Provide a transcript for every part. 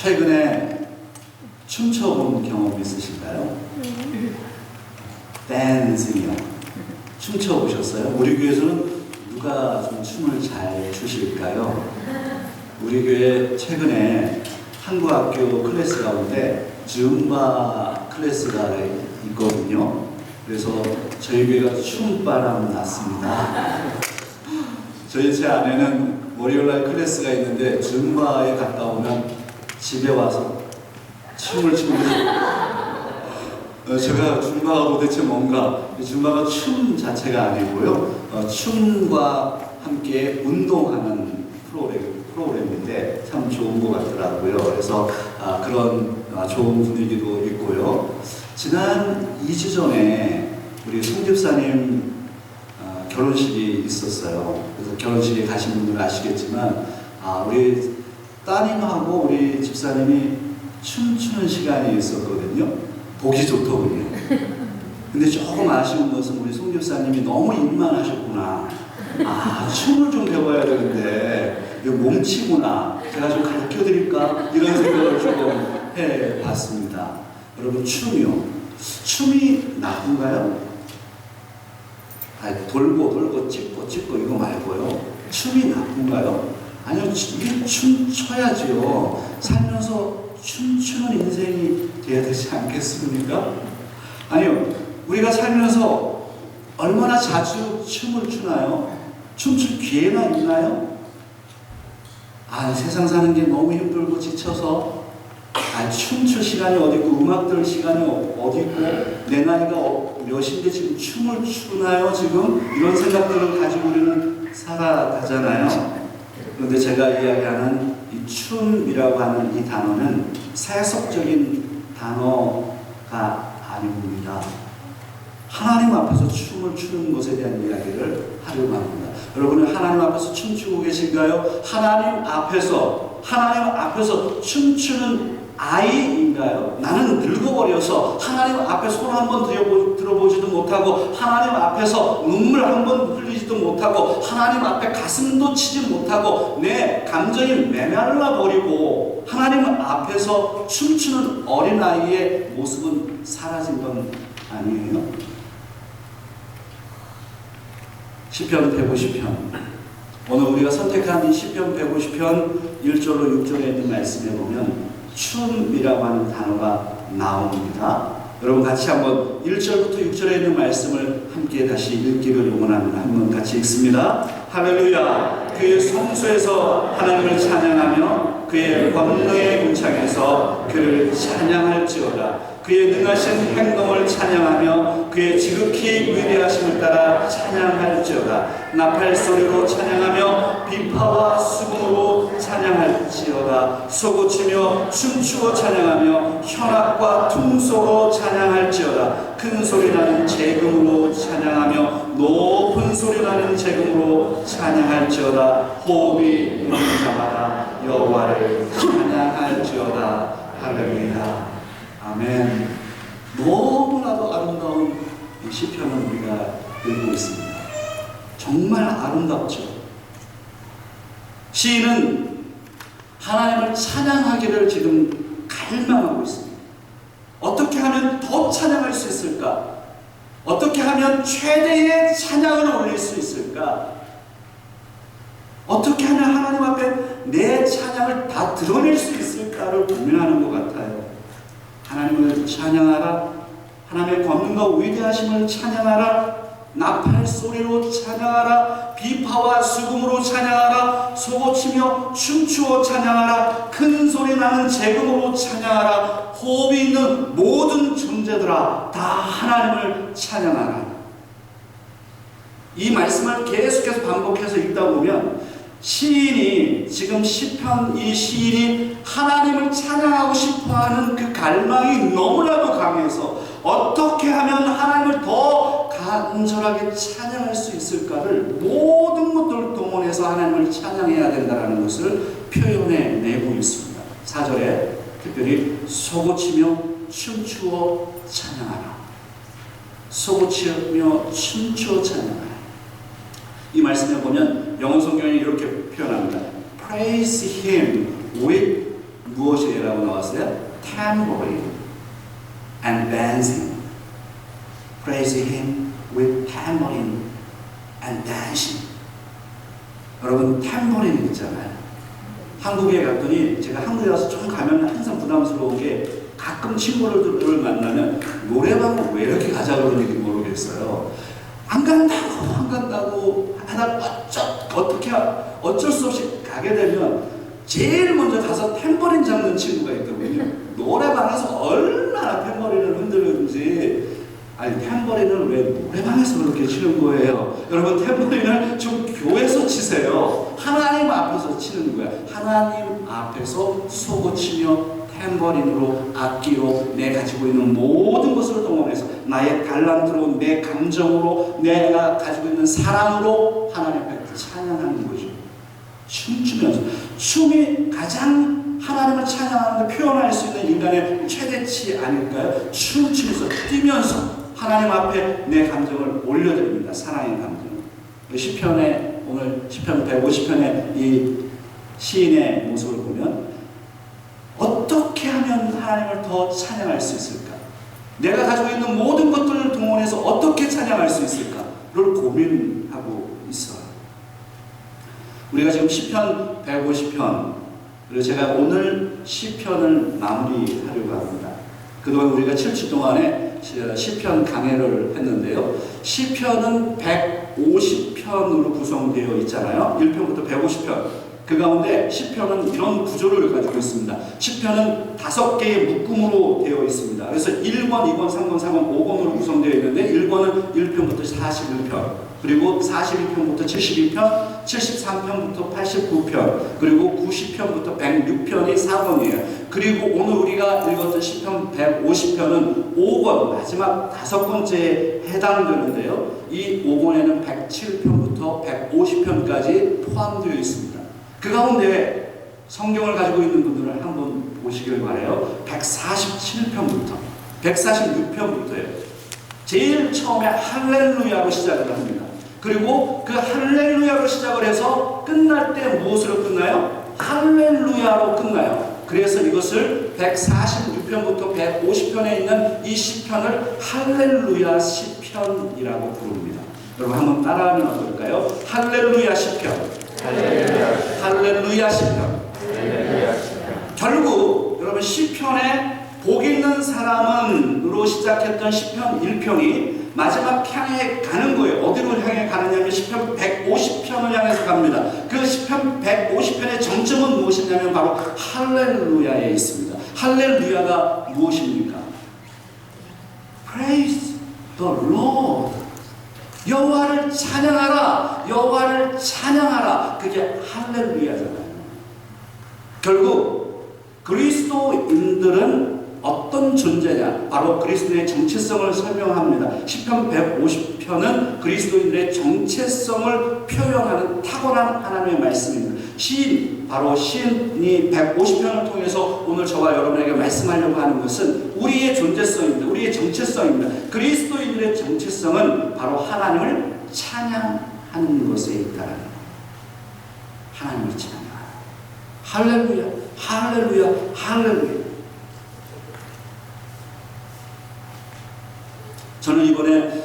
최근에 춤춰본 경험 있으신가요? 댄싱이요. 춤춰보셨어요? 우리 교회에서는 누가 좀 춤을 잘 추실까요? 우리 교회 최근에 한국 학교 클래스 가운데 줌바 클래스가 있거든요. 그래서 저희 교회가 춤바람 났습니다. 제 아내는 월요일날 클래스가 있는데 줌바에 갔다 오면 집에 와서 춤을 추고 제가 줌바가 도대체 뭔가, 줌바가 춤 자체가 아니고요, 춤과 함께 운동하는 프로그램인데 참 좋은 것 같더라고요. 그래서 그런 좋은 분위기도 있고요. 지난 2주 전에 우리 송 집사님 결혼식이 있었어요. 그래서 결혼식에 가신 분들은 아시겠지만 우리 따님하고 우리 집사님이 춤추는 시간이 있었거든요. 보기 좋더군요. 근데 조금 아쉬운 것은 우리 송 집사님이 너무 일만 하셨구나. 춤을 좀 배워야 되는데 이거 몸치구나. 제가 좀 가르쳐 드릴까? 이런 생각을 조금 해봤습니다. 여러분, 춤이요. 춤이 나쁜가요? 돌고 찍고 이거 말고요. 춤이 나쁜가요? 아니요, 이게 춤춰야지요. 살면서 춤추는 인생이 돼야 되지 않겠습니까? 아니요, 우리가 살면서 얼마나 자주 춤을 추나요? 춤출 기회가 있나요? 세상 사는 게 너무 힘들고 지쳐서 춤출 시간이 어디 있고 음악 들을 시간이 어디 있고 내 나이가 몇인데 지금 춤을 추나요? 지금 이런 생각들을 가지고 우리는 살아가잖아요. 그런데 제가 이야기하는 이 춤이라고 하는 이 단어는 세속적인 단어가 아닙니다. 하나님 앞에서 춤을 추는 것에 대한 이야기를 하려고 합니다. 여러분은 하나님 앞에서 춤추고 계신가요? 하나님 앞에서 춤추는 아이인가요? 나는 늙어버려서 하나님 앞에 손 한번 들어보지도 못하고 하나님 앞에서 눈물 한번 흘리지도 못하고 하나님 앞에 가슴도 치지 못하고 내 감정이 메말라 버리고 하나님 앞에서 춤추는 어린아이의 모습은 사라진 건 아니에요? 시편 150편, 오늘 우리가 선택한 이 시편 150편 1절로 6절에 있는 말씀에 보면 춤이라고 하는 단어가 나옵니다. 여러분 같이 한번 1절부터 6절에 있는 말씀을 함께 다시 읽기를 원합니다. 한번 같이 읽습니다. 할렐루야. 그의 성소에서 하나님을 찬양하며 그의 권능의 문창에서 그를 찬양할지어다. 그의 능하신 행동을 찬양하며 그의 지극히 위대하심을 따라 찬양할지어다. 나팔 소리로 찬양하며 비파와 수금으로 찬양할지어다. 솟구치며 춤추어 찬양하며 현악과 퉁소로 찬양할지어다. 큰 소리나는 재금으로 찬양하며 높은 소리나는 재금으로 찬양할지어다. 호흡이 있는 자마다 여호와를 찬양할지어다. 할렐루야. 아멘. 너무나도 아름다운 이 시편을 우리가 읽고 있습니다. 정말 아름답죠. 시인은 하나님을 찬양하기를 지금 갈망하고 있습니다. 어떻게 하면 더 찬양할 수 있을까? 어떻게 하면 최대의 찬양을 올릴 수 있을까? 어떻게 하면 하나님 앞에 내 찬양을 다 드러낼 수 있을까를 고민하는 것 같아요. 하나님을 찬양하라. 하나님의 권능과 위대하심을 찬양하라. 나팔 소리로 찬양하라. 비파와 수금으로 찬양하라. 솟구치며 춤추어 찬양하라. 큰 소리 나는 재금으로 찬양하라. 호흡이 있는 모든 존재들아 다 하나님을 찬양하라. 이 말씀을 계속해서 반복해서 읽다 보면 시인이 지금 시편 이 시인이 하나님을 찬양하고 싶어하는 그 갈망이 너무나도 강해서 어떻게 하면 하나님을 더 간절하게 찬양할 수 있을까를 모든 것들을 동원해서 하나님을 찬양해야 된다는 것을 표현해 내고 있습니다. 4절에 특별히 솟구치며 춤추어 찬양하라. 솟구치며 춤추어 찬양하라. 이 말씀에 보면 영어 성경이 이렇게 표현합니다. Praise Him with 무엇이라고 tambourine and dancing. Praise Him with tambourine and dancing. 여러분, 탬버린 있잖아요. 한국에 갔더니 제가 한국에 와서 좀 가면 항상 부담스러운 게 가끔 친구들을 만나면 노래방을 왜 이렇게 가자 그러는지 모르겠어요. 안 간다고 하다 어쩔 수 없이 가게 되면 제일 먼저 가서 탬버린 잡는 친구가 있거든요. 노래방에서 얼마나 탬버린을 흔들는지. 아니, 탬버린을 왜 노래방에서 그렇게 치는 거예요? 여러분, 탬버린을 좀 교회에서 치세요. 하나님 앞에서 치는 거야. 하나님 앞에서 쏘고치며 탬버린으로, 악기로 내 가지고 있는 모든 것을 동원해서 나의 달란트로, 내 감정으로, 내가 가지고 있는 사랑으로 하나님 앞에 찬양하는 거죠. 춤추면서. 춤이 가장 하나님을 찬양하는데 표현할 수 있는 인간의 최대치 아닐까요? 춤추면서, 뛰면서 하나님 앞에 내 감정을 올려드립니다. 사랑의 감정. 시편에, 오늘 시편 150편의 이 시인의 모습을 보면 어떻게 하면 하나님을 더 찬양할 수 있을까? 내가 가지고 있는 모든 것들을 동원해서 어떻게 찬양할 수 있을까를 고민하고 있어요. 우리가 지금 시편 150편, 그리고 제가 오늘 시편을 마무리하려고 합니다. 그동안 우리가 7주 동안에 시편 강해를 했는데요. 시편은 150편으로 구성되어 있잖아요. 1편부터 150편. 그 가운데 시편은 이런 구조를 가지고 있습니다. 시편은 5개의 묶음으로 되어 있습니다. 그래서 1권, 2권, 3권, 4권, 5권으로 구성되어 있는데 1권은 1편부터 41편, 그리고 41편부터 72편, 73편부터 89편, 그리고 90편부터 106편이 4권이에요. 그리고 오늘 우리가 읽었던 시편 150편은 5권, 마지막 5번째에 해당되는데요. 이 5권에는 107편부터 150편까지 포함되어 있습니다. 그 가운데 성경을 가지고 있는 분들은 한번 보시길 바라요. 147편부터 146편부터예요. 제일 처음에 할렐루야로 시작을 합니다. 그리고 그 할렐루야로 시작을 해서 끝날 때 무엇으로 끝나요? 할렐루야로 끝나요. 그래서 이것을 146편부터 150편에 있는 이 시편을 할렐루야 시편이라고 부릅니다. 여러분 한번 따라하면 어떨까요? 할렐루야 시편. 할렐루야 시편. 결국 여러분 시편에 복 있는 사람은으로 시작했던 시편 1편이 마지막 향해 가는 거예요. 어디로 향해 가느냐면 시편 150편을 향해서 갑니다. 그 시편 150편의 정점은 무엇이냐면 바로 할렐루야에 있습니다. 할렐루야가 무엇입니까? Praise the Lord. 여호와를 찬양하라. 여호와를 찬양하라. 그게 할렐루야잖아요. 결국 그리스도인들은 어떤 존재냐? 바로 그리스도의 정체성을 설명합니다. 시편 150편은 그리스도인들의 정체성을 표현하는 탁월한 하나님의 말씀입니다. 시인, 바로 시인이 150편을 통해서 오늘 저와 여러분에게 말씀하려고 하는 것은 우리의 존재성입니다. 우리의 정체성입니다. 그리스도인들의 정체성은 바로 하나님을 찬양하는 것에 있다는 거예요. 하나님을 찬양하라. 할렐루야, 할렐루야, 할렐루야. 저는 이번에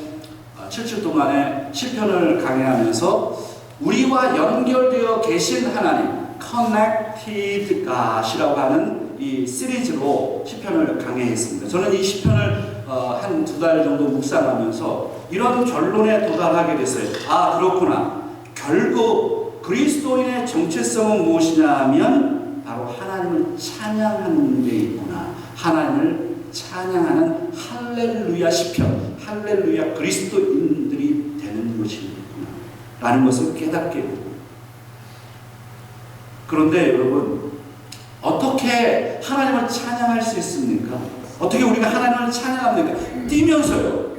7주 동안에 시편을 강해하면서 우리와 연결되어 계신 하나님, Connected God이라고 하는 이 시리즈로 시편을 강해했습니다. 저는 이 시편을 한 2달 정도 묵상하면서 이런 결론에 도달하게 됐어요. 아, 그렇구나. 결국 그리스도인의 정체성은 무엇이냐 하면 바로 하나님을 찬양하는 데 있구나. 하나님을 찬양하는 할렐루야 시편, 할렐루야 그리스도인들이 되는 것이구나 라는 것을 깨닫게 됩니다. 그런데 여러분, 어떻게 하나님을 찬양할 수 있습니까? 어떻게 우리가 하나님을 찬양합니까? 뛰면서요.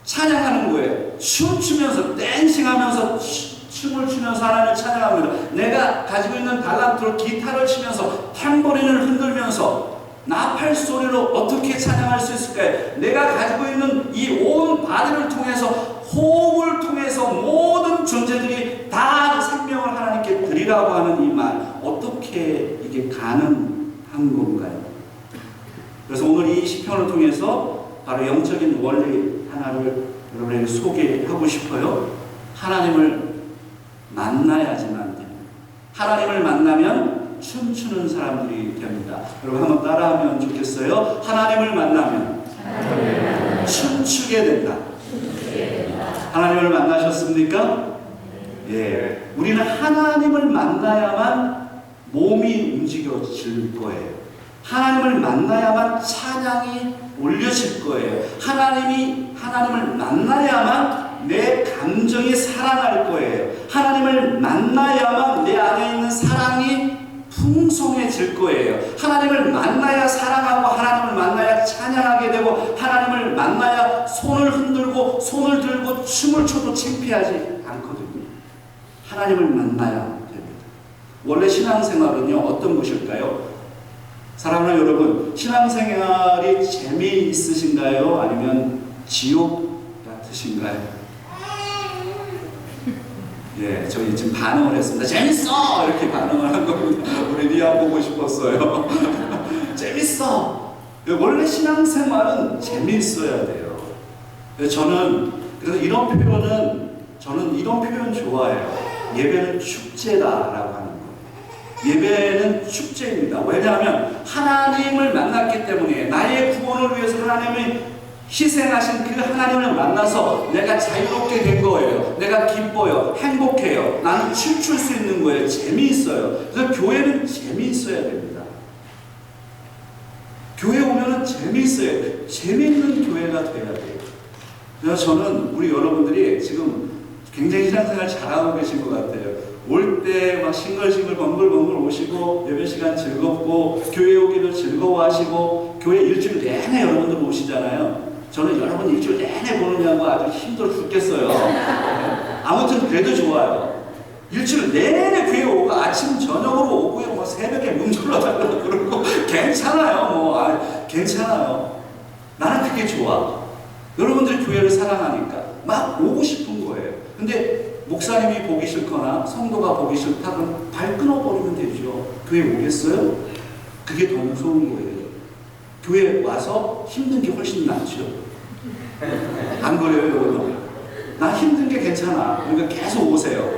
찬양하는 거예요. 춤추면서, 댄싱하면서, 춤을 추면서 하나님을 찬양합니다. 내가 가지고 있는 달란트로 기타를 치면서, 탬버린을 흔들면서 나팔 소리로 어떻게 찬양할 수 있을까요? 내가 가지고 있는 이 온 바디를 통해서, 호흡을 통해서 모든 존재들이 다 생명을 하나님께 드리라고 하는 이 말, 어떻게 이게 가능한 건가요? 그래서 오늘 이 시편을 통해서 바로 영적인 원리 하나를 여러분에게 소개하고 싶어요. 하나님을 만나야지만 됩니다. 하나님을 만나면 춤추는 사람들이 됩니다. 여러분 한번 따라하면 좋겠어요. 하나님을 만나면 춤추게 된다. 하나님을 만나셨습니까? 예, 우리는 하나님을 만나야만 몸이 움직여질 거예요. 하나님을 만나야만 찬양이 올려질 거예요. 하나님을 만나야만 내 감정이 살아날 거예요. 하나님을 만나야만 내 안에 있는 사랑이 풍성해질 거예요. 하나님을 만나야 사랑하고, 하나님을 만나야 찬양하게 되고, 하나님을 만나야 손을 흔들고 손을 들고 춤을 춰도 창피하지 않거든요. 하나님을 만나야 됩니다. 원래 신앙생활은요, 어떤 것일까요? 사랑하는 여러분, 신앙생활이 재미있으신가요? 아니면 지옥 같으신가요? 예, 저희 지금 반응을 했습니다. 재밌어! 이렇게 반응을 한 겁니다. 우리 리아 보고 싶었어요. 재밌어! 원래 신앙생활은 재미있어야 돼요. 저는 이런 표현 좋아해요. 예배는 축제다라고 하는 거예요. 예배는 축제입니다. 왜냐하면 하나님을 만났기 때문에, 나의 구원을 위해서 하나님이 희생하신 그 하나님을 만나서 내가 자유롭게 된 거예요. 내가 기뻐요. 행복해요. 나는 춤출 수 있는 거예요. 재미있어요. 그래서 교회는 재미있어야 됩니다. 교회 오면은 재미있어야 돼요. 재미있는 교회가 돼야 돼요. 그래서 저는 우리 여러분들이 지금 굉장히 신앙생활 잘하고 계신 것 같아요. 올 때 막 싱글싱글 벙글벙글 오시고, 예배 시간 즐겁고, 교회 오기도 즐거워하시고, 교회 일주일 내내 여러분들 오시잖아요. 저는 여러분 일주일 내내 보느냐고 아주 힘들어 죽겠어요. 아무튼 그래도 좋아요. 일주일 내내 교회 오고 아침 저녁으로 오고요. 뭐 새벽에 문 열어달라고 그러고 괜찮아요. 괜찮아요. 나는 그게 좋아. 여러분들이 교회를 사랑하니까 막 오고 싶은 거예요. 근데 목사님이 보기 싫거나 성도가 보기 싫다 그러면 발 끊어버리면 되죠. 교회 오겠어요? 그게 더 무서운 거예요. 교회 와서 힘든 게 훨씬 낫죠. 안 그래요, 여러분? 나 힘든 게 괜찮아. 그러니까 계속 오세요.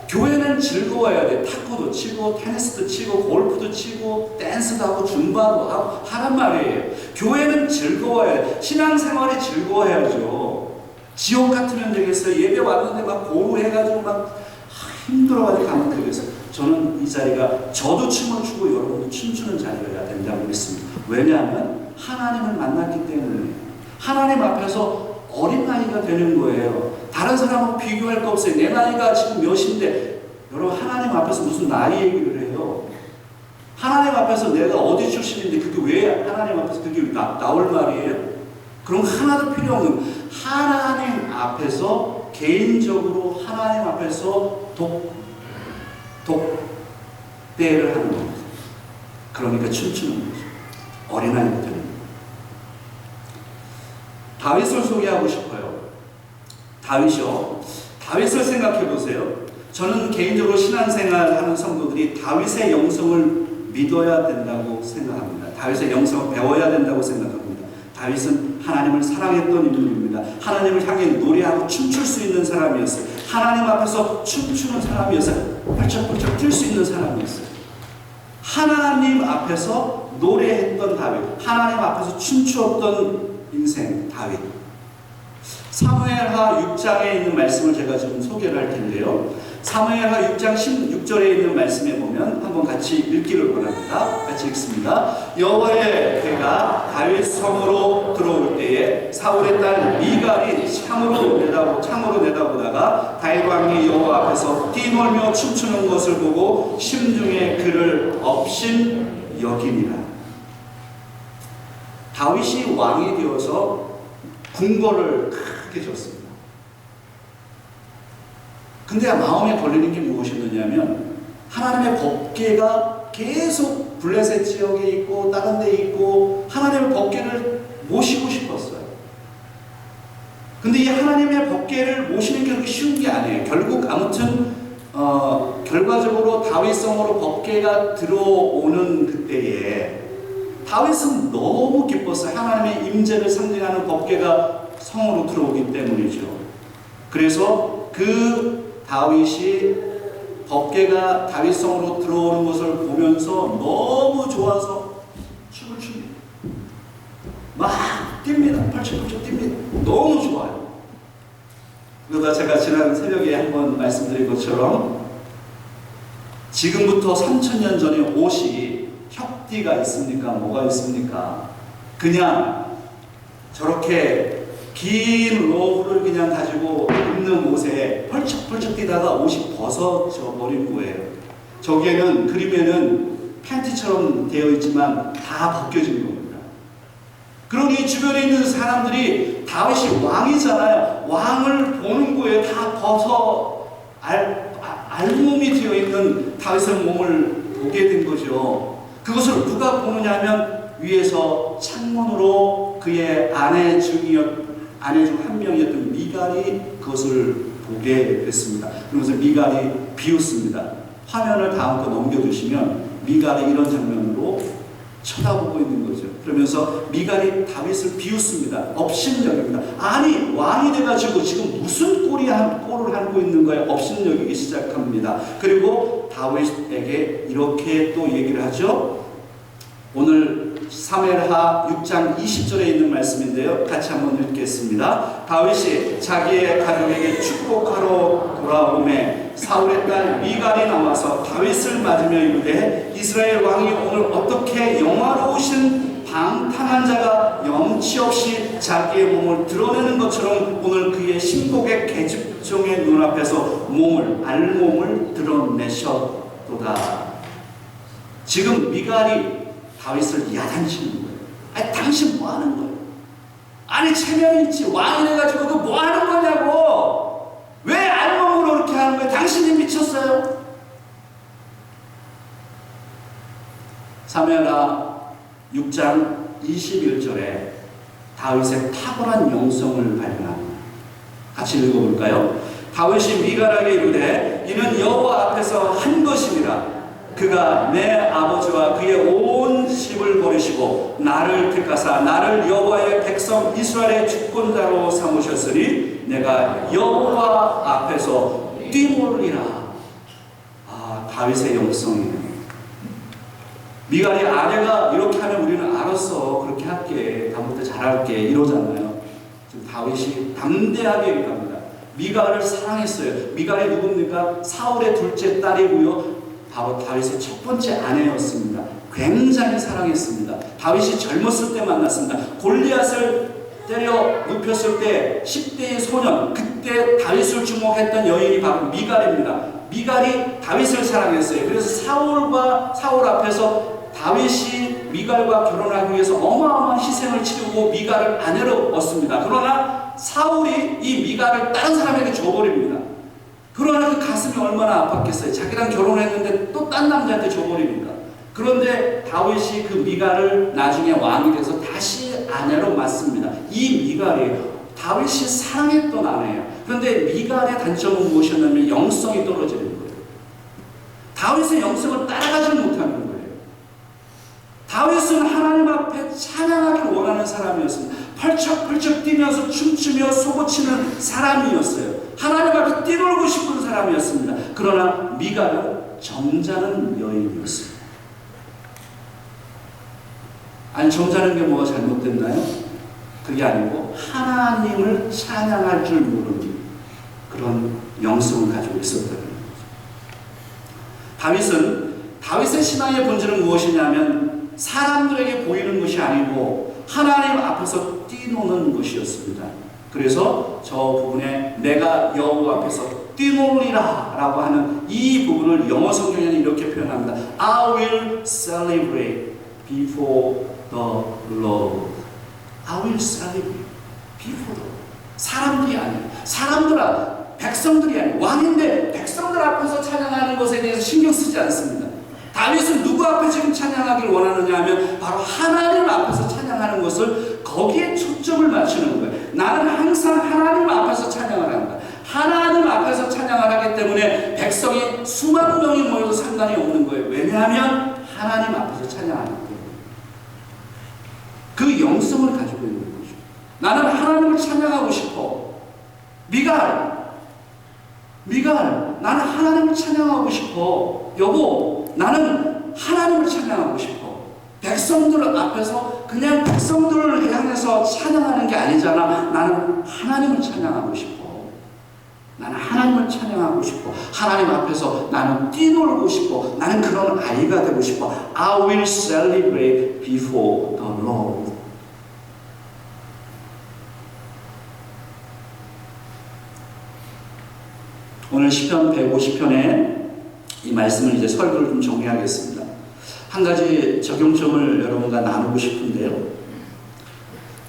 교회는 즐거워야 돼. 탁구도 치고, 테니스도 치고, 골프도 치고, 댄스도 하고, 줌바도 하고 하란 말이에요. 교회는 즐거워야 돼. 신앙생활이 즐거워야죠. 지옥 같으면 되겠어요. 예배 왔는데 막 고루해가지고 막 힘들어가지고 가면 되겠어요. 저는 이 자리가 저도 춤을 추고 여러분도 춤추는 자리가 된다고 믿습니다. 왜냐하면 하나님을 만났기 때문에 하나님 앞에서 어린 나이가 되는 거예요. 다른 사람하고 비교할 거 없어요. 내 나이가 지금 몇인데, 여러분 하나님 앞에서 무슨 나이 얘기를 해요? 하나님 앞에서 내가 어디 출신인데 그게 왜 하나님 앞에서 그게 나올 말이에요? 그런 거 하나도 필요 없는, 하나님 앞에서 개인적으로 하나님 앞에서 독대를 하는 겁니다. 그러니까 춤추는 거죠. 어린아이가 되는 거예요. 다윗을 소개하고 싶어요. 다윗을 생각해 보세요. 저는 개인적으로 신앙생활 하는 성도들이 다윗의 영성을 믿어야 된다고 생각합니다. 다윗의 영성을 배워야 된다고 생각합니다. 다윗은 하나님을 사랑했던 인물입니다. 하나님을 향해 노래하고 춤출 수 있는 사람이었어요. 하나님 앞에서 춤추는 사람이었어요. 벌쩍벌쩍 뛸 수 있는 사람이었어요. 하나님 앞에서 노래했던 다윗, 하나님 앞에서 춤추었던 인생 다윗. 사무엘하 6장에 있는 말씀을 제가 지금 소개를 할 텐데요. 사무엘하 6장 16절에 있는 말씀에 보면 한번 같이 읽기를 원합니다. 같이 읽습니다. 여호와의 배가 다윗 성으로 들어올 때에 사울의 딸 미갈이 창으로 내다보다가 다윗 왕이 여호와 앞에서 뛰놀며 춤추는 것을 보고 심중에 그를 업신 여기니라. 다윗이 왕이 되어서 궁궐을 크게 졌습니다. 근데 마음에 걸리는 게 무엇이었느냐면, 하나님의 법궤가 계속 블레셋 지역에 있고 다른 데 있고 하나님의 법궤를 모시고 싶었어요. 근데 이 하나님의 법궤를 모시는 게 그렇게 쉬운 게 아니에요. 결국 아무튼 결과적으로 다윗성으로 법궤가 들어오는 그때에 다윗은 너무 기뻤어요. 하나님의 임재를 상징하는 법궤가 성으로 들어오기 때문이죠. 그래서 그 다윗이 법궤가 다윗성으로 들어오는 것을 보면서 너무 좋아서 춤을 춥니다. 막 뜁니다. 펄쩍펄쩍 뜁니다. 너무 좋아요. 그러다 제가 지난 새벽에 한번 말씀드린 것처럼 지금부터 3000년 전에 옷이 혁띠가 있습니까? 뭐가 있습니까? 그냥 저렇게 긴 로브를 그냥 가지고 입는 옷에 펄쩍펄쩍 뛰다가 옷이 벗어져 버린 거예요. 저기에는 그림에는 팬티처럼 되어 있지만 다 벗겨진 겁니다. 그러니 주변에 있는 사람들이 다윗이 왕이잖아요. 왕을 보는 거예요. 다 벗어 알몸이 되어 있는 다윗의 몸을 보게 된 거죠. 그것을 누가 보느냐 하면 위에서 창문으로 그의 아내 중 한 명이었던 미갈이 그것을 보게 됐습니다. 그러면서 미갈이 비웃습니다. 화면을 다음 거 넘겨주시면 미갈이 이런 장면으로 쳐다보고 있는 거죠. 그러면서 미갈이 다윗을 비웃습니다. 업신여깁니다. 아니 왕이 돼가지고 지금 무슨 꼴을 하고 있는 거예요? 업신여기기 시작합니다. 그리고 다윗에게 이렇게 또 얘기를 하죠. 오늘 사무엘하 6장 20절에 있는 말씀인데요. 같이 한번 읽겠습니다. 다윗이 자기의 가족에게 축복하러 돌아오매 사울의 딸 미갈이 나와서 다윗을 맞으며 이르되 이스라엘 왕이 오늘 어떻게 영화로우신 방탕한 자가 염치 없이 자기의 몸을 드러내는 것처럼 오늘 그의 신복의 계집종의 눈앞에서 알몸을 드러내셨도다. 지금 미갈이 다윗을 야단치는 거예요. 아니 당신 뭐 하는 거예요? 아니 체면이 있지 왕이 돼가지고 그 뭐 하는 거냐고. 왜 알몸으로 그렇게 하는 거예요? 당신이 미쳤어요? 사무엘하 6장 21절에 다윗의 탁월한 영성을 발견합니다. 같이 읽어볼까요? 다윗이 미갈에게 이르되 이는 여호와 앞에서 한 것이니라. 그가 내 아버지와 그의 온 집을 버리시고 나를 택하사 나를 여호와의 백성 이스라엘의 주권자로 삼으셨으니 내가 여호와 앞에서 뛰놀리라. 다윗의 영성이에요. 미갈이 아내가 이렇게 하면 우리는 알았어, 그렇게 할게, 다음부터 잘할게 이러잖아요. 지금 다윗이 담대하게 얘기합니다. 미갈을 사랑했어요. 미갈이 누굽니까? 사울의 둘째 딸이고요. 바로 다윗의 첫 번째 아내였습니다. 굉장히 사랑했습니다. 다윗이 젊었을 때 만났습니다. 골리앗을 때려 눕혔을 때 10대의 소년, 그때 다윗을 주목했던 여인이 바로 미갈입니다. 미갈이 다윗을 사랑했어요. 그래서 사울 앞에서 다윗이 미갈과 결혼하기 위해서 어마어마한 희생을 치르고 미갈을 아내로 얻습니다. 그러나 사울이 이 미갈을 다른 사람에게 줘버립니다. 그러나 그 가슴이 얼마나 아팠겠어요. 자기랑 결혼했는데 또 딴 남자한테 줘버리니까. 그런데 다윗이 그 미갈을 나중에 왕이 돼서 다시 아내로 맞습니다. 이 미갈이 다윗이 사랑했던 아내예요. 그런데 미갈의 단점은 무엇이었냐면 영성이 떨어지는 거예요. 다윗의 영성을 따라가지 못하는 거예요. 다윗은 하나님 앞에 찬양하길 원하는 사람이었습니다. 펄쩍펄쩍 뛰면서 춤추며 쏘고치는 사람이었어요. 하나님 앞에 뛰놀고 싶은 사람이었습니다. 그러나 미갈은 점잖은 여인이었습니다. 아니 점잖은 게 뭐가 잘못됐나요? 그게 아니고 하나님을 찬양할 줄 모르는 그런 영성을 가지고 있었다는 거죠. 다윗의 신앙의 본질은 무엇이냐면 사람들에게 보이는 것이 아니고 하나님 앞에서 뛰노는 것이었습니다. 그래서 저 부분에 내가 여호와 앞에서 뛰놀리라 라고 하는 이 부분을 영어 성경에는 이렇게 표현합니다. I will celebrate before the Lord. I will celebrate before the Lord. 사람들이 아니에요. 백성들이 아니에요. 왕인데 백성들 앞에서 찬양하는 것에 대해서 신경 쓰지 않습니다. 다윗은 누구 앞에 지금 찬양하길 원하느냐 하면 바로 하나님 앞에서 찬양하는 것을 거기에 초점을 맞추는 거예요. 나는 항상 하나님 앞에서 찬양을 한다. 하나님 앞에서 찬양을 하기 때문에 백성이 수만 명이 모여도 상관이 없는 거예요. 왜냐하면 하나님 앞에서 찬양하기 때문에. 그 영성을 가지고 있는 거죠. 나는 하나님을 찬양하고 싶어. 미갈, 나는 하나님을 찬양하고 싶어. 여보, 나는 하나님을 찬양하고 싶어. 백성들 앞에서 그냥 백성들을 향해서 찬양하는 게 아니잖아. 나는 하나님을 찬양하고 싶어. 나는 하나님을 찬양하고 싶어. 하나님 앞에서 나는 뛰놀고 싶어. 나는 그런 아이가 되고 싶어. I will celebrate before the Lord. 오늘 시편 150편에 이 말씀을 이제 설교를 좀 정리하겠습니다. 한 가지 적용점을 여러분과 나누고 싶은데요.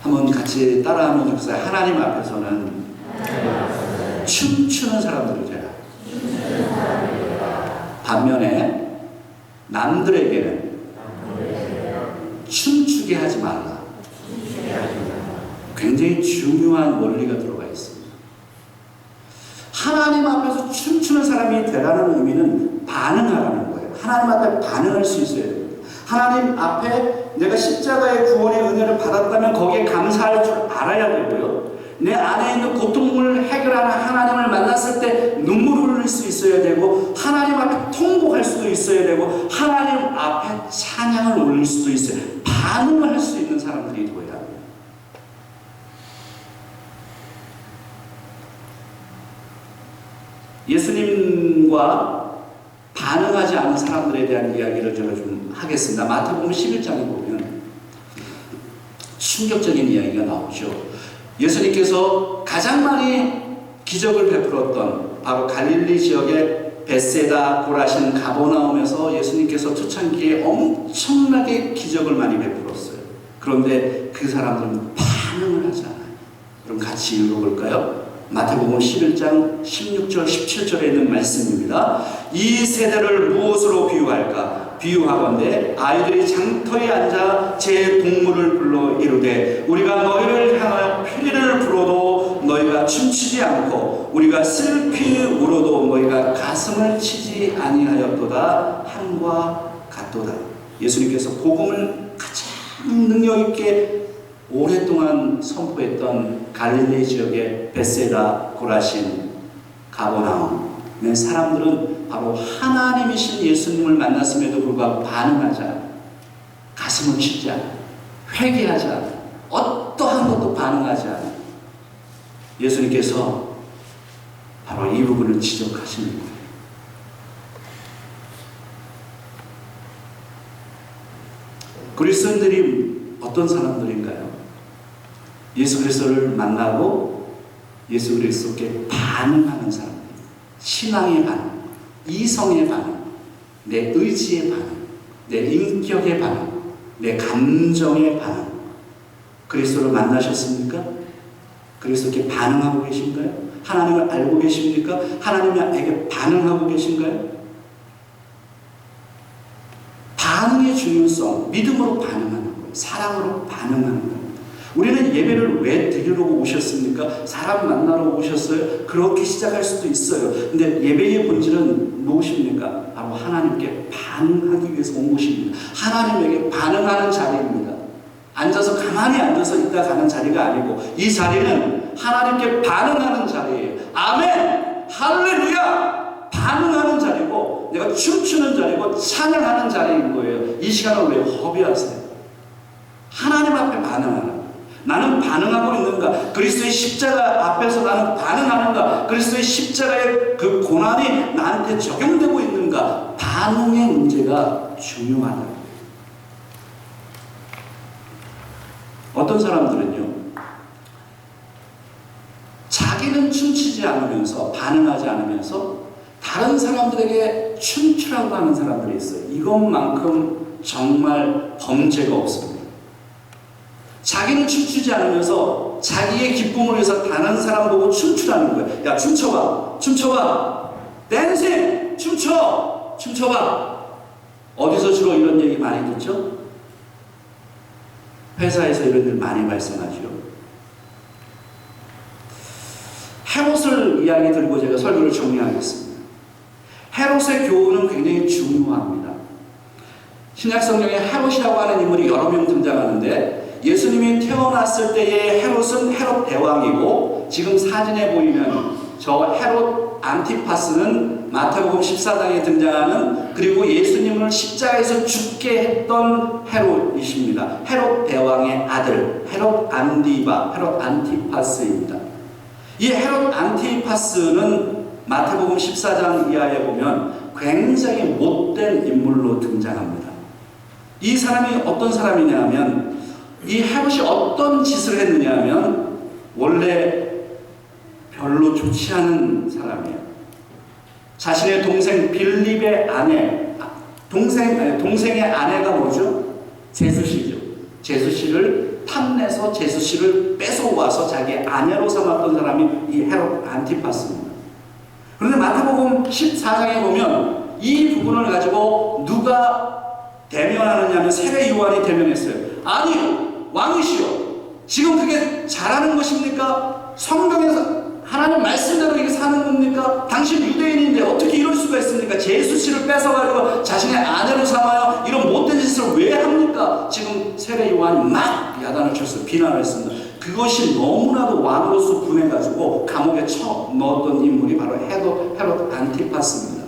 한번 같이 따라하면 좋겠어요. 하나님 앞에서는 춤추는 사람들이 되라. 반면에 남들에게는 춤추게 하지 말라. 굉장히 중요한 원리가 들어가 있습니다. 하나님 앞에서 춤추는 사람이 되라는 의미는 반응하라는 거예요. 하나님 앞에 반응할 수 있어야 됩니다. 하나님 앞에 내가 십자가의 구원의 은혜를 받았다면 거기에 감사할 줄 알아야 되고요. 내 안에 있는 고통을 해결하는 하나님을 만났을 때 눈물을 흘릴 수 있어야 되고, 하나님 앞에 통곡할 수도 있어야 되고, 하나님 앞에 찬양을 올릴 수도 있어요. 반응을 할 수 있는 사람들이 되어야 합니다. 예수님과 반응하지 않은 사람들에 대한 이야기를 제가 좀 하겠습니다. 마태복음 11장에 보면 충격적인 이야기가 나오죠. 예수님께서 가장 많이 기적을 베풀었던 바로 갈릴리 지역의 벳세다, 고라신, 가버나움에서 예수님께서 초창기에 엄청나게 기적을 많이 베풀었어요. 그런데 그 사람들은 반응을 하지 않아요. 그럼 같이 읽어볼까요? 마태복음 11장 16절 17절에 있는 말씀입니다. 이 세대를 무엇으로 비유할까? 비유하건대 아이들이 장터에 앉아 제 동물을 불러 이르되 우리가 너희를 향하여 피리를 불어도 너희가 춤추지 않고 우리가 슬피 울어도 너희가 가슴을 치지 아니하였도다 함과 같도다. 예수님께서 복음을 가장 능력 있게 오랫동안 선포했던 갈릴리 지역의 벳세다, 고라신, 가버나움의 사람들은 바로 하나님이신 예수님을 만났음에도 불구하고 반응하지 않아, 가슴을 치지 않아, 회개하지 않아, 어떠한 것도 반응하지 않아. 예수님께서 바로 이 부분을 지적하시는 거예요. 그리스도인들이 어떤 사람들인가요? 예수 그리스도를 만나고 예수 그리스도께 반응하는 사람들. 신앙의 반응, 이성의 반응, 내 의지의 반응, 내 인격의 반응, 내 감정의 반응. 그리스도를 만나셨습니까? 그리스도께 반응하고 계신가요? 하나님을 알고 계십니까? 하나님에게 반응하고 계신가요? 반응의 중요성, 믿음으로 반응하는 거예요. 사랑으로 반응하는 거예요. 우리는 예배를 왜 드리려고 오셨습니까? 사람 만나러 오셨어요? 그렇게 시작할 수도 있어요. 근데 예배의 본질은 무엇입니까? 바로 하나님께 반응하기 위해서 온 것입니다. 하나님에게 반응하는 자리입니다. 앉아서 가만히 앉아서 있다 가는 자리가 아니고 이 자리는 하나님께 반응하는 자리예요. 아멘! 할렐루야! 반응하는 자리고 내가 춤추는 자리고 찬양하는 자리인 거예요. 이 시간을 왜 허비하세요? 하나님 앞에 반응하는, 나는 반응하고 있는가? 그리스도의 십자가 앞에서 나는 반응하는가? 그리스도의 십자가의 그 고난이 나한테 적용되고 있는가? 반응의 문제가 중요하다. 어떤 사람들은요, 자기는 춤추지 않으면서, 반응하지 않으면서 다른 사람들에게 춤추라고 하는 사람들이 있어요. 이것만큼 정말 범죄가 없습니다. 자기는 춤추지 않으면서 자기의 기쁨을 위해서 다른 사람 보고 춤추라는 거예요. 야, 춤춰봐, 춤춰봐, 댄싱, 춤춰봐. 어디서 주로 이런 얘기 많이 듣죠? 회사에서 이런 일 많이 발생하죠. 헤롯을 이야기 들고 제가 설교를 정리하겠습니다. 헤롯의 교훈은 굉장히 중요합니다. 신약 성경에 헤롯이라고 하는 인물이 여러 명 등장하는데 예수님이 태어났을 때의 헤롯은 헤롯 대왕이고, 지금 사진에 보이는 저 헤롯 안티파스는 마태복음 14장에 등장하는, 그리고 예수님을 십자가에서 죽게 했던 헤롯이십니다. 헤롯 대왕의 아들 헤롯 안티파스입니다. 이 헤롯 안티파스는 마태복음 14장 이하에 보면 굉장히 못된 인물로 등장합니다. 이 사람이 어떤 사람이냐 하면, 이 헤롯이 어떤 짓을 했느냐 하면, 원래 별로 좋지 않은 사람이에요. 자신의 동생 빌립의 아내, 동생의 아내가 뭐죠? 제수씨죠. 제수씨를 탐내서 제수씨를 뺏어와서 자기 아내로 삼았던 사람이 이 헤롯 안티파스입니다. 그런데 마태복음 14장에 보면 이 부분을 가지고 누가 대면하느냐 하면 세례 요한이 대면했어요. 아니요, 왕이시여, 지금 그게 잘하는 것입니까? 성경에서 하나님 말씀대로 이게 사는 겁니까? 당신 유대인인데 어떻게 이럴 수가 있습니까? 제수씨를 뺏어가지고 자신의 아내로 삼아요? 이런 못된 짓을 왜 합니까? 지금 세례 요한이 막 야단을 쳤어요. 비난을 했습니다. 그것이 너무나도 왕으로서 분해가지고 감옥에 넣었던 인물이 바로 헤롯 안티파스입니다.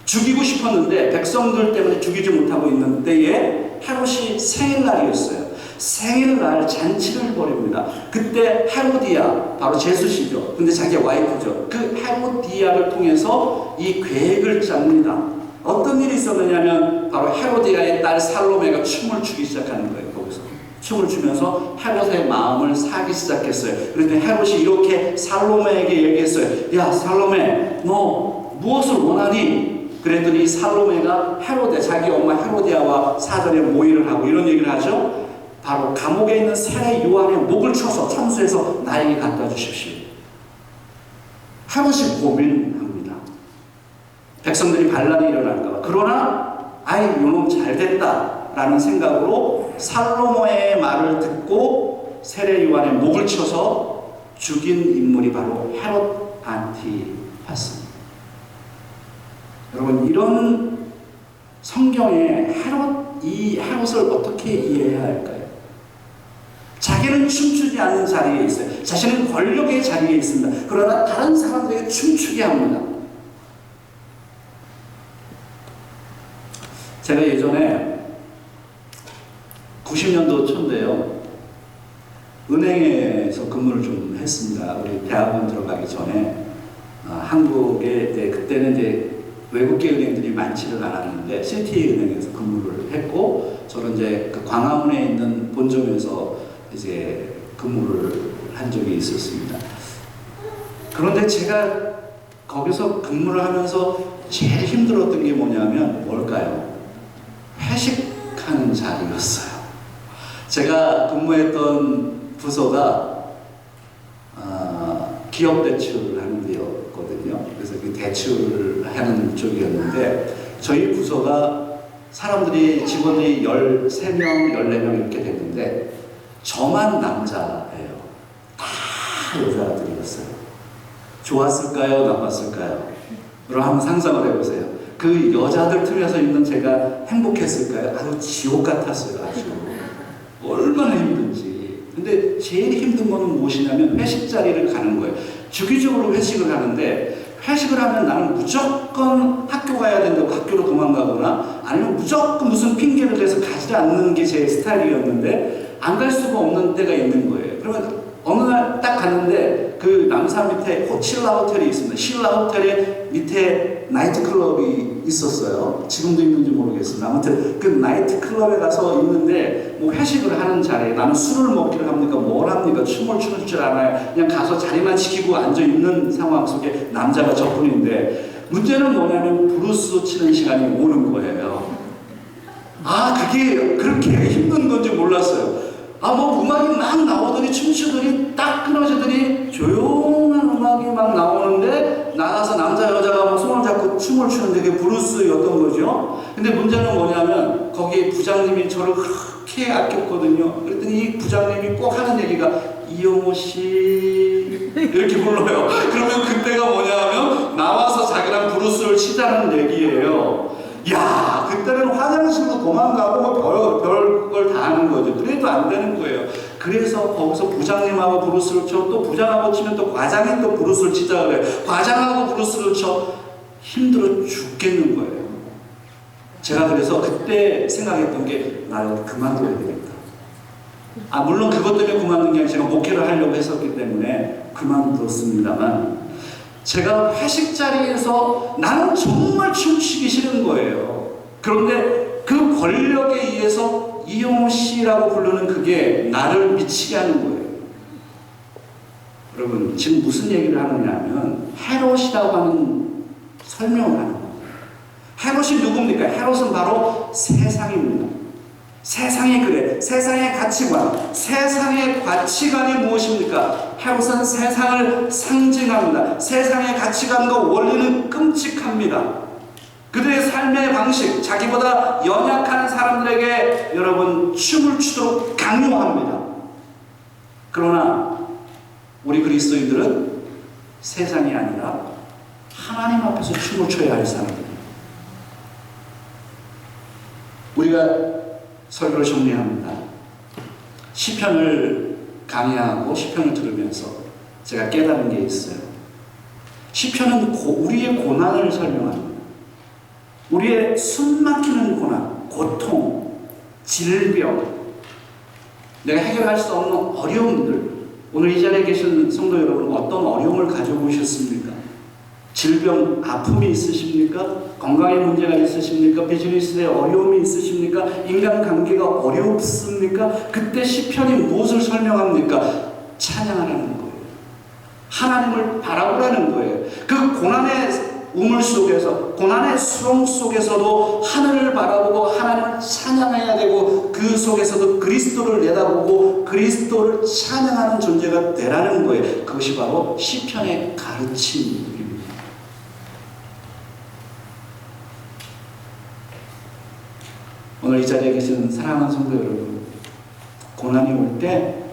죽이고 싶었는데 백성들 때문에 죽이지 못하고 있는 때에 헤롯이 생일날이었어요. 생일날 잔치를 벌입니다. 그때 헤로디아, 바로 제수씨죠. 근데 자기의 와이프죠. 그 헤로디아를 통해서 이 계획을 짭니다. 어떤 일이 있었느냐면, 바로 헤로디아의 딸 살로메가 춤을 추기 시작하는 거예요. 거기서 춤을 추면서 헤롯의 마음을 사기 시작했어요. 그런데 헤롯이 이렇게 살로메에게 얘기했어요. 야, 살로메, 너 무엇을 원하니? 그랬더니 살로메가 자기 엄마 헤로디아와 사전에 모의를 하고 이런 얘기를 하죠. 바로 감옥에 있는 세례 요한의 목을 쳐서 참수해서 나에게 갖다 주십시오. 헤롯이 고민합니다. 백성들이 반란이 일어날까 봐. 그러나 요놈 잘됐다라는 생각으로 살로모의 말을 듣고 세례 요한의 목을 쳐서 죽인 인물이 바로 헤롯 안티파스입니다. 여러분, 이런 성경에 이 헤롯을 어떻게 이해해야 할까요? 자기는 춤추지 않는 자리에 있어요. 자신은 권력의 자리에 있습니다. 그러나 다른 사람들에게 춤추게 합니다. 제가 예전에 90년도 초인데요, 은행에서 근무를 좀 했습니다. 우리 대학원 들어가기 전에 한국에 그때는 이제 외국계 은행들이 많지를 않았는데 시티은행에서 근무를 했고, 저는 이제 그 광화문에 있는 본점에서 이제 근무를 한 적이 있었습니다. 그런데 제가 거기서 근무를 하면서 제일 힘들었던 게 뭐냐면 뭘까요? 회식하는 자리였어요. 제가 근무했던 부서가 기업 대출을 하는 데였거든요. 그래서 그 대출을 하는 쪽이었는데, 저희 부서가 직원들이 13명, 14명 이렇게 됐는데 저만 남자예요. 다 여자들이었어요. 좋았을까요? 나빴을까요? 여러분 한번 상상을 해보세요. 그 여자들 틈에서 있는 제가 행복했을까요? 아주 지옥 같았어요. 아주 얼마나 힘든지. 근데 제일 힘든 거는 무엇이냐면 회식 자리를 가는 거예요. 주기적으로 회식을 하는데, 회식을 하면 나는 무조건 학교 가야 된다고 학교로 도망가거나, 아니면 무조건 무슨 핑계를 대서 가지 않는 게 제 스타일이었는데, 안 갈 수가 없는 때가 있는 거예요. 그러면 어느 날 딱 갔는데 그 남산 밑에 신라 호텔이 있습니다. 신라 호텔에 밑에 나이트클럽이 있었어요. 지금도 있는지 모르겠습니다. 아무튼 그 나이트클럽에 가서 있는데 뭐 회식을 하는 자리에, 나는 술을 먹기를 합니까? 뭘 합니까? 춤을 추는 줄 알아요. 그냥 가서 자리만 지키고 앉아있는 상황 속에 남자가 저뿐인데, 문제는 뭐냐면 브루스 치는 시간이 오는 거예요. 그게 그렇게 힘든 건지 몰랐어요. 뭐 음악이 막 나오더니 춤추더니 딱 끊어지더니 조용한 음악이 막 나오는데, 나가서 남자 여자가 막 손을 잡고 춤을 추는데 그게 브루스였던 거죠. 근데 문제는 뭐냐면 거기 부장님이 저를 그렇게 아꼈거든요. 그랬더니 이 부장님이 꼭 하는 얘기가 이용호 씨 이렇게 불러요. 그러면 그때가 뭐냐면 나와서 자기랑 브루스를 치자는 얘기예요. 야, 그때는 화장실로 도망가고 뭐 별걸 다 하는 거죠. 그래도 안 되는 거예요. 그래서 거기서 부장님하고 브루스를 쳐, 또 부장하고 치면 또 과장이 또 브루스를 치자 그래요. 과장하고 브루스를 쳐. 힘들어 죽겠는 거예요. 제가 그래서 그때 생각했던 게, 나 여기 그만둬야 되겠다. 물론 그것 때문에 그만둔 게 아니라 제가 목회를 하려고 했었기 때문에 그만뒀습니다만, 제가 회식 자리에서 나는 정말 춤추기 싫은 거예요. 그런데 그 권력에 의해서 이용호 씨라고 부르는 그게 나를 미치게 하는 거예요. 여러분, 지금 무슨 얘기를 하느냐 하면 헤롯이라고 하는 설명을 하는 거예요. 헤롯이 누굽니까? 헤롯은 바로 세상입니다. 세상이 그래. 세상의 가치관. 세상의 가치관이 무엇입니까? 헤롯은 세상을 상징합니다. 세상의 가치관과 원리는 끔찍합니다. 그들의 삶의 방식, 자기보다 연약한 사람들에게 여러분 춤을 추도록 강요합니다. 그러나 우리 그리스도인들은 세상이 아니라 하나님 앞에서 춤을 춰야 할 사람입니다. 우리가 설교를 정리합니다. 시편을 강의하고 시편을 들으면서 제가 깨달은 게 있어요. 시편은 우리의 고난을 설명합니다. 우리의 숨막히는 고난, 고통, 질병, 내가 해결할 수 없는 어려움들. 오늘 이 자리에 계신 성도 여러분, 어떤 어려움을 가지고 오셨습니까? 질병, 아픔이 있으십니까? 건강에 문제가 있으십니까? 비즈니스에 어려움이 있으십니까? 인간관계가 어렵습니까? 그때 시편이 무엇을 설명합니까? 찬양하라는 거예요. 하나님을 바라보라는 거예요. 그 고난의 우물 속에서, 고난의 수렁 속에서도 하늘을 바라보고 하나님을 찬양해야 되고, 그 속에서도 그리스도를 내다보고 그리스도를 찬양하는 존재가 되라는 거예요. 그것이 바로 시편의 가르침입니다. 오늘 이 자리에 계시는 사랑하는 성도 여러분, 고난이 올 때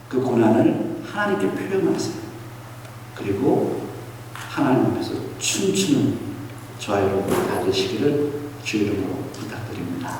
그 고난을 하나님께 표현하세요. 그리고 하나님 앞에서 춤추는 저와 여러분 다 되시기를 주의 이름으로 부탁드립니다.